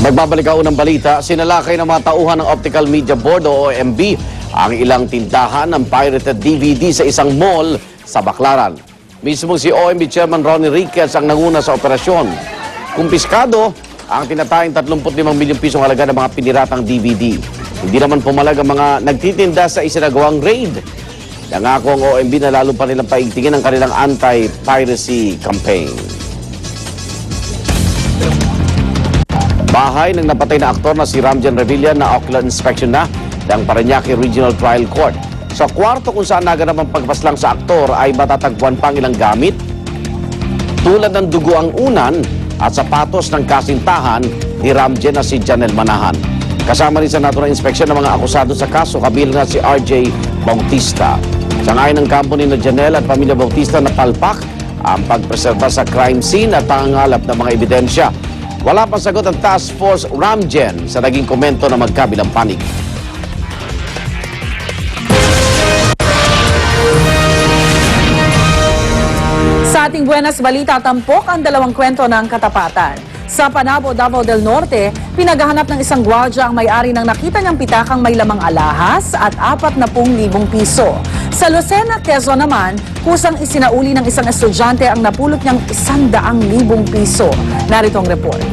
Magbabalik ang unang balita, sinalakay ng mga tauhan ng Optical Media Board o OMB ang ilang tindahan ng pirated DVD sa isang mall sa Baclaran. Mismo si OMB Chairman Ronnie Riquez ang nanguna sa operasyon. Kumpiskado ang tinatayang 35 milyong pisong halaga ng mga piniratang DVD. Hindi naman pumalag ang mga nagtitinda sa isinagawang raid. Nangako ang OMB na lalo pa nilang paigtingin ang kanilang anti-piracy campaign. Bahay ng napatay na aktor na si Ramjen Revilla na ocular inspection na ng Parañaque Regional Trial Court. Sa kwarto kung saan naganap ang pagpaslang sa aktor ay matatagpuan pang ilang gamit tulad ng dugo ang unan at sapatos ng kasintahan ni Ramjen na si Janel Manahan. Kasama rin sa natural inspection ng mga akusado sa kaso kabilang na si RJ Bautista. Sangayon ng kampo ni Janel at pamilya Bautista na palpak ang pagpreserba sa crime scene at pangangalap ng mga ebidensya. Wala pang sagot ang Task Force Ramjen sa naging komento na magkabilang panig. Sa ating buenas balita, tampok ang dalawang kwento ng katapatan. Sa Panabo, Davao del Norte, pinaghahanap ng isang gwardiya ang may-ari ng nakita niyang pitakang may lamang alahas at 40,000 piso. Sa Lucena, Quezon naman, kusang isinauli ng isang estudyante ang napulot niyang 100,000 piso. Narito ang report.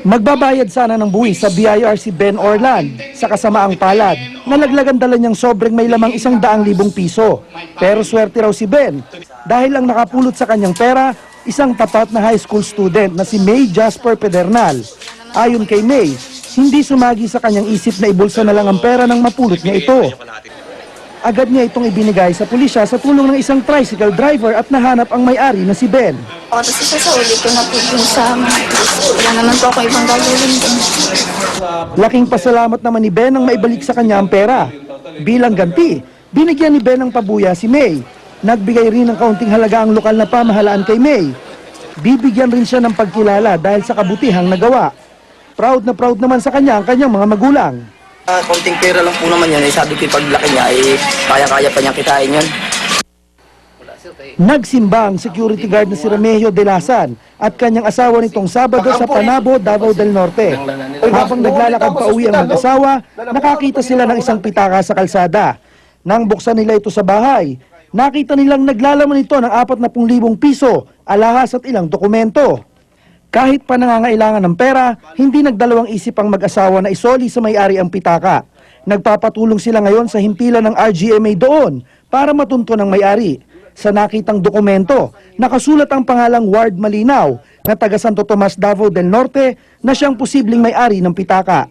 Magbabayad sana ng buwis sa BIR si Ben Orlan sa kasamaang palad. Nalaglagan dala niyang sobrang may lamang 100,000 piso. Pero swerte raw si Ben dahil ang nakapulot sa kanyang pera, isang tapat na high school student na si May Jasper Pedernal. Ayon kay May, hindi sumagi sa kanyang isip na ibulsa na lang ang pera nang mapulot niya ito. Agad niya itong ibinigay sa pulisya sa tulong ng isang tricycle driver at nahanap ang may-ari na si Ben. Tapos isasauli ko na po dun sa wala naman po ako ibang gagawin dun. Laking pasalamat naman ni Ben ang maibalik sa kanya ang pera. Bilang ganti, binigyan ni Ben ng pabuya si May. Nagbigay rin ng kaunting halaga ang lokal na pamahalaan kay May. Bibigyan rin siya ng pagkilala dahil sa kabutihang nagawa. Proud na proud naman sa kanya ang kanyang mga magulang. Konting pera lang po naman yan. Sabi ko paglaki niya, kaya-kaya pa niyang kitain yun. Nagsimba ang security guard na si Remigio de Lasan at kanyang asawa nitong Sabado sa Panabo, Davao del Norte. Habang naglalakad pa uwi ang mag-asawa, nakakita sila ng isang pitaka sa kalsada. Nang buksan nila ito sa bahay, nakita nilang naglalaman ito ng 40,000 piso, alahas at ilang dokumento. Kahit pa nangangailangan ng pera, hindi nagdalawang isip ang mag-asawa na isoli sa may-ari ang pitaka. Nagpapatulong sila ngayon sa himpilan ng RGMA doon para matunto ng may-ari. Sa nakitang dokumento, nakasulat ang pangalang Ward Malinaw na taga Santo Tomas, Davao del Norte na siyang posibleng may-ari ng pitaka.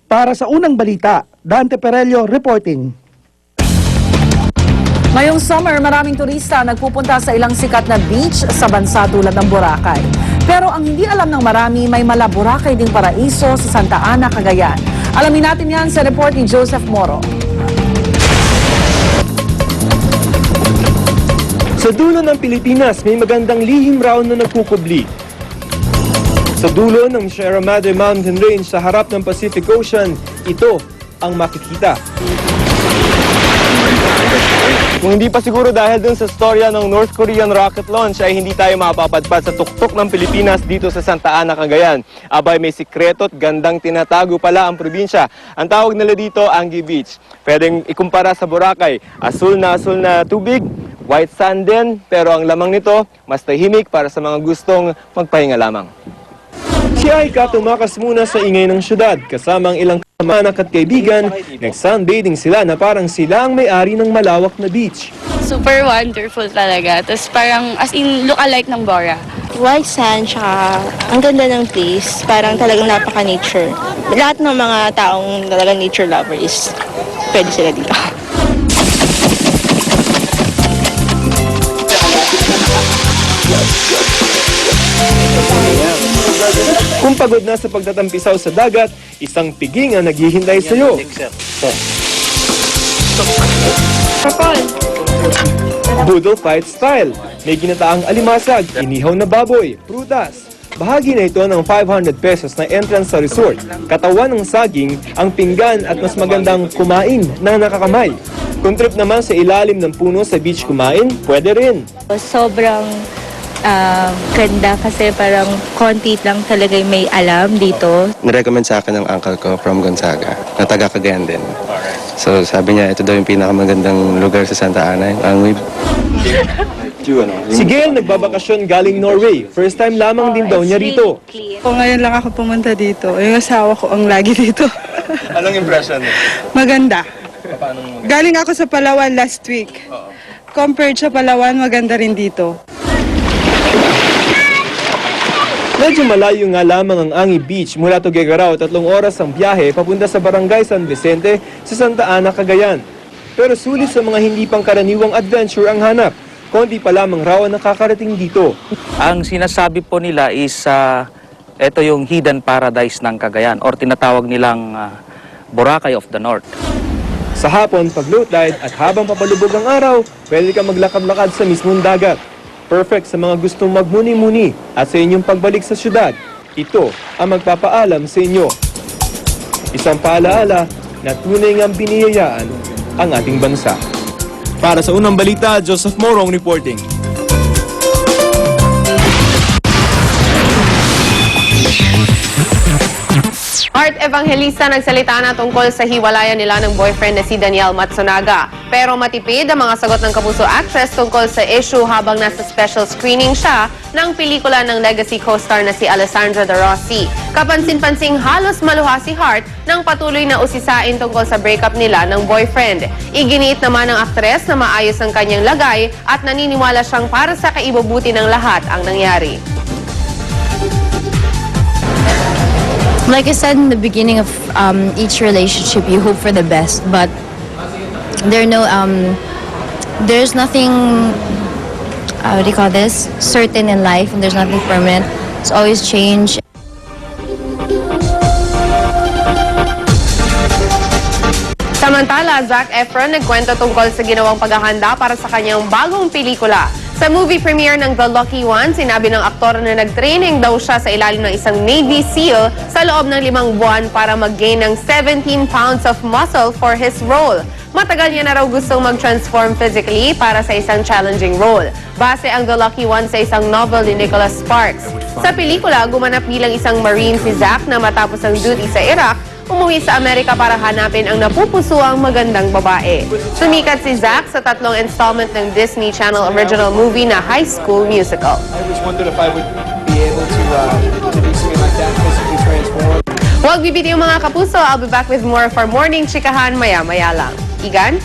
Para sa unang balita, Dante Perello reporting. Ngayong summer, maraming turista nagpupunta sa ilang sikat na beach sa bansa tulad ng Boracay. Pero ang hindi alam ng marami, may mala Boracay ding paraiso sa Santa Ana, Cagayan. Alamin natin yan sa report ni Joseph Moro. Sa dulo ng Pilipinas, may magandang lihim raw na nagkukubli. Sa dulo ng Sierra Madre Mountain Range sa harap ng Pacific Ocean, ito ang makikita. Kung hindi pa siguro dahil dun sa storya ng North Korean rocket launch ay hindi tayo mapapadpad sa tuktok ng Pilipinas dito sa Santa Ana, Cagayan. Abay, may sikreto at gandang tinatago pala ang probinsya. Ang tawag nila dito, Angie Beach. Pwedeng ikumpara sa Boracay. Asul na tubig, white sand din, pero ang lamang nito, mas tahimik para sa mga gustong magpahinga lamang. Si Aika tumakas muna sa ingay ng syudad, kasama ang ilang kamag-anak at kaibigan, nag-sunbathing sila na parang sila ang may-ari ng malawak na beach. Super wonderful talaga. Tapos parang as in look-alike ng Bora. White sand, tsaka ang ganda ng place. Parang talagang napaka-nature. Lahat ng mga taong talagang nature lover is pwede sila dito. Kung pagod na sa pagtatampisaw sa dagat, isang piging ang naghihintay sa iyo. Boodle fight style. May ginataang alimasag, inihaw na baboy, prutas. Bahagi na ito ng 500 pesos na entrance sa resort. Katawan ng saging, ang pinggan at mas magandang kumain na nakakamay. Kung trip naman sa ilalim ng puno sa beach kumain, pwede rin. Sobrang ganda kasi parang konti lang talaga yung may alam dito. Nirecommend sa akin ng uncle ko from Gonzaga, na taga Cagayan din. So sabi niya, ito daw yung pinakamagandang lugar sa Santa Ana, yung Anguib. Si Gail nagbabakasyon galing Norway. First time lamang din daw niya rito. Po ngayon lang ako pumunta dito. Yung asawa ko ang lagi dito. Anong impression mo? Maganda. Galing ako sa Palawan last week. Compared sa Palawan, maganda rin dito. Medyo malayo nga lamang ang Angi Beach mula Tuguegarao, 3 oras ang biyahe papunta sa Barangay San Vicente sa Santa Ana, Cagayan. Pero sulit sa mga hindi pangkaraniwang adventure ang hanap. Konti pa lamang raw ang nakakarating dito. Ang sinasabi po nila is ito yung hidden paradise ng Cagayan or tinatawag nilang Boracay of the North. Sa hapon, pag low tide at habang papalubog ang araw, pwede kang maglakad-lakad sa mismong dagat. Perfect sa mga gustong magmuni-muni at sa inyong pagbalik sa syudad. Ito ang magpapaalam sa inyo. Isang paalaala na tunay ngang biniyayaan ang ating bansa. Para sa unang balita, Joseph Morong reporting. Art Evangelista nagsalita na tungkol sa hiwalayan nila ng boyfriend na si Daniel Matsunaga. Pero matipid ang mga sagot ng Kapuso actress tungkol sa issue habang nasa special screening siya ng pelikula ng legacy co-star na si Alessandra De Rossi. Kapansin-pansing halos maluha si Hart nang patuloy na usisain tungkol sa breakup nila ng boyfriend. Iginiit naman ng aktres na maayos ang kanyang lagay at naniniwala siyang para sa kaibubuti ng lahat ang nangyari. Like I said in the beginning of each relationship, you hope for the best, but there's nothing, what do you call this, certain in life, and there's nothing permanent. It's always change. Samantala, Zac Efron nagkwento tungkol sa ginawang paghahanda para sa kanyang bagong pelikula. Sa movie premiere ng The Lucky One, sinabi ng aktor na nag-training daw siya sa ilalim ng isang Navy SEAL sa loob ng 5 buwan para mag-gain ng 17 pounds of muscle for his role. Matagal niya na raw gustong mag-transform physically para sa isang challenging role. Base ang The Lucky One sa isang novel ni Nicholas Sparks. Sa pelikula, gumanap bilang isang Marine si Zac na matapos ang duty sa Iraq, umuwi sa Amerika para hanapin ang napupusuang magandang babae. Sumikat si Zac sa 3 installment ng Disney Channel original movie na High School Musical. Huwag bibiti yung mga kapuso. I'll be back with more for Morning Chikahan maya-maya lang. Igan?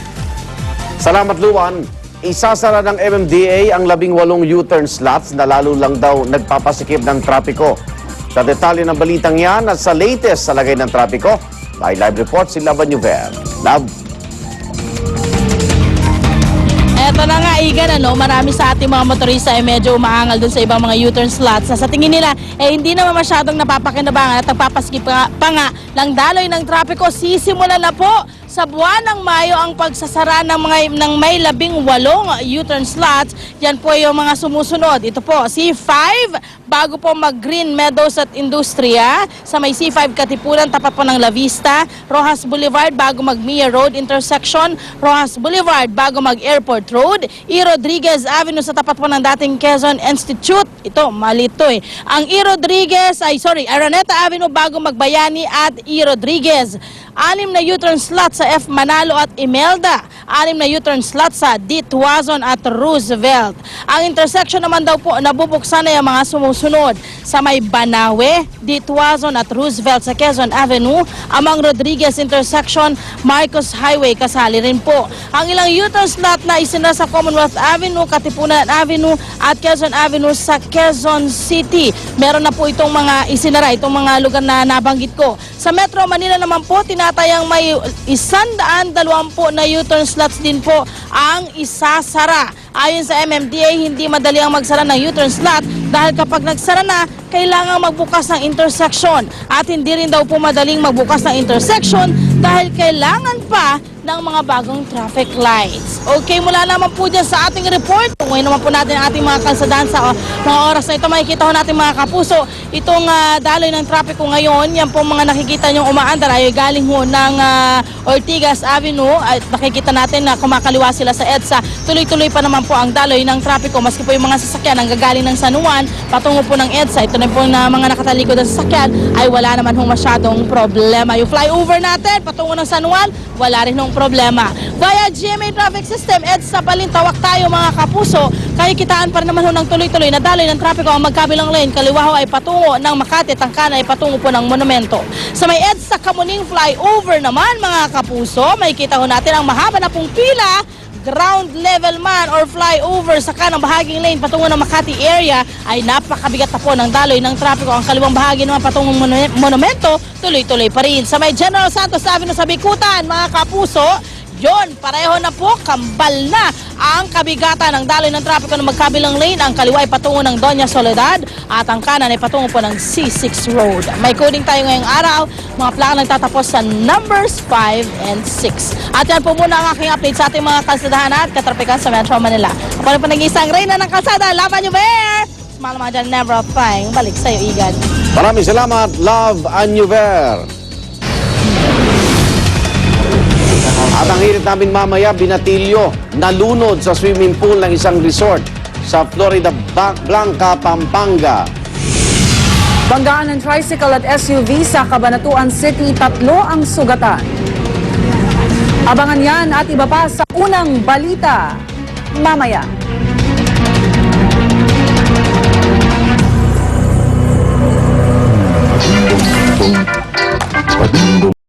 Salamat, Luwan. Isasara ng MMDA ang 18 U-turn slots na lalo lang daw nagpapasikip ng trapiko. Sa detalye ng balitang yan at sa latest sa lagay ng trapiko, may live report si Laban Yuver. Love. Eto na nga, Igan, marami sa ating mga motorista ay medyo umaangal dun sa ibang mga U-turn slots na sa tingin nila hindi naman masyadong napapakinabangan at nagpapaskip pa nga ng daloy ng trapiko. Sisimula na po sa buwan ng Mayo ang pagsasara ng may 18 U-turn slots. Yan po yung mga sumusunod. Ito po, C5, bago po mag-Green Meadows at Industria. Sa may C5 Katipunan, tapat po ng La Vista. Rojas Boulevard, bago mag-Mia Road Intersection. Rojas Boulevard, bago mag-Airport Road. E. Rodriguez Avenue, sa tapat po ng dating Quezon Institute. Ito, malito Ang Araneta Avenue, bago mag-Bayani at E. Rodriguez. 6 na U-turn slots sa F. Manalo at Imelda. 6 na U-turn slots sa D. Tuazon at Roosevelt. Ang intersection naman daw po nabubuksan na yung mga sumusunod sa may Banawe, D. Tuazon at Roosevelt sa Quezon Avenue. Amang Rodriguez Intersection, Marcos Highway kasali rin po. Ang ilang U-turn slot na isinara sa Commonwealth Avenue, Katipunan Avenue at Quezon Avenue sa Quezon City. Meron na po itong mga isinara, itong mga lugar na nabanggit ko. Sa Metro Manila naman po, tinatayang may 120 na U-turn slots din po ang isasara. Ayon sa MMDA, hindi madali ang magsara ng U-turn slot dahil kapag nagsara na, kailangan magbukas ng intersection. At hindi rin daw po madaling magbukas ng intersection dahil kailangan pa ng mga bagong traffic lights. Okay, mula naman po dyan sa ating report. Ngayon naman po natin ang ating mga kalsadahan sa mga oras na ito. Makikita ho natin mga kapuso, itong daloy ng trapiko ngayon, yan po mga nakikita nyong umaandar ay galing ho ng Ortigas Avenue. At nakikita natin na kumakaliwa sila sa EDSA. Tuloy-tuloy pa naman po ang daloy ng trapiko, maski po yung mga sasakyan ang gagaling ng San Juan patungo po ng EDSA. Ito na po na mga nakatalikod ng sasakyan ay wala naman hong masyadong problema. Yung flyover natin patungo ng San Juan, wala rin hong problema. Via GMA Traffic System, EDSA Balintawak tayo mga kapuso. Kakikitaan pa rin naman ho ng tuloy-tuloy na daloy ng trapiko ang magkabilang lane. Kaliwa ho ay patungo ng Makati, tangkana ay patungo po ng Monumento. Sa may EDSA Kamuning flyover naman mga kapuso, makikita ho natin ang mahaba na pong pila. Ground level man or flyover sa kanang bahaging lane patungo ng Makati area ay napakabigat na po ng daloy ng trapiko. Ang kaliwang bahagi naman patungong Monumento, tuloy-tuloy pa rin. Sa may General Santos Avenue sa Bikutan, mga kapuso, yon, pareho na po, kambal na ang kabigatan ng daloy ng trapiko ng magkabilang lane. Ang kaliwa ay patungo ng Doña Soledad at ang kanan ay patungo po ng C6 Road. May coding tayo ngayong araw, mga plaka nagtatapos sa numbers 5 and 6. At yan po muna ang aking update sa ating mga kalsadahan at katrapikan sa Metro Manila. Ako rin po nag-iisang reyna ng kalsada, laban nyo, Bear! Smile mga dyan, never a thing. Balik sa'yo, Igan. Maraming salamat, Love Annuver. At ang hirit namin mamaya, binatilyo, nalunod sa swimming pool ng isang resort sa Florida Blanca, Pampanga. Banggaan ng tricycle at SUV sa Cabanatuan City, 3 ang sugatan. Abangan yan at iba pa sa unang balita mamaya.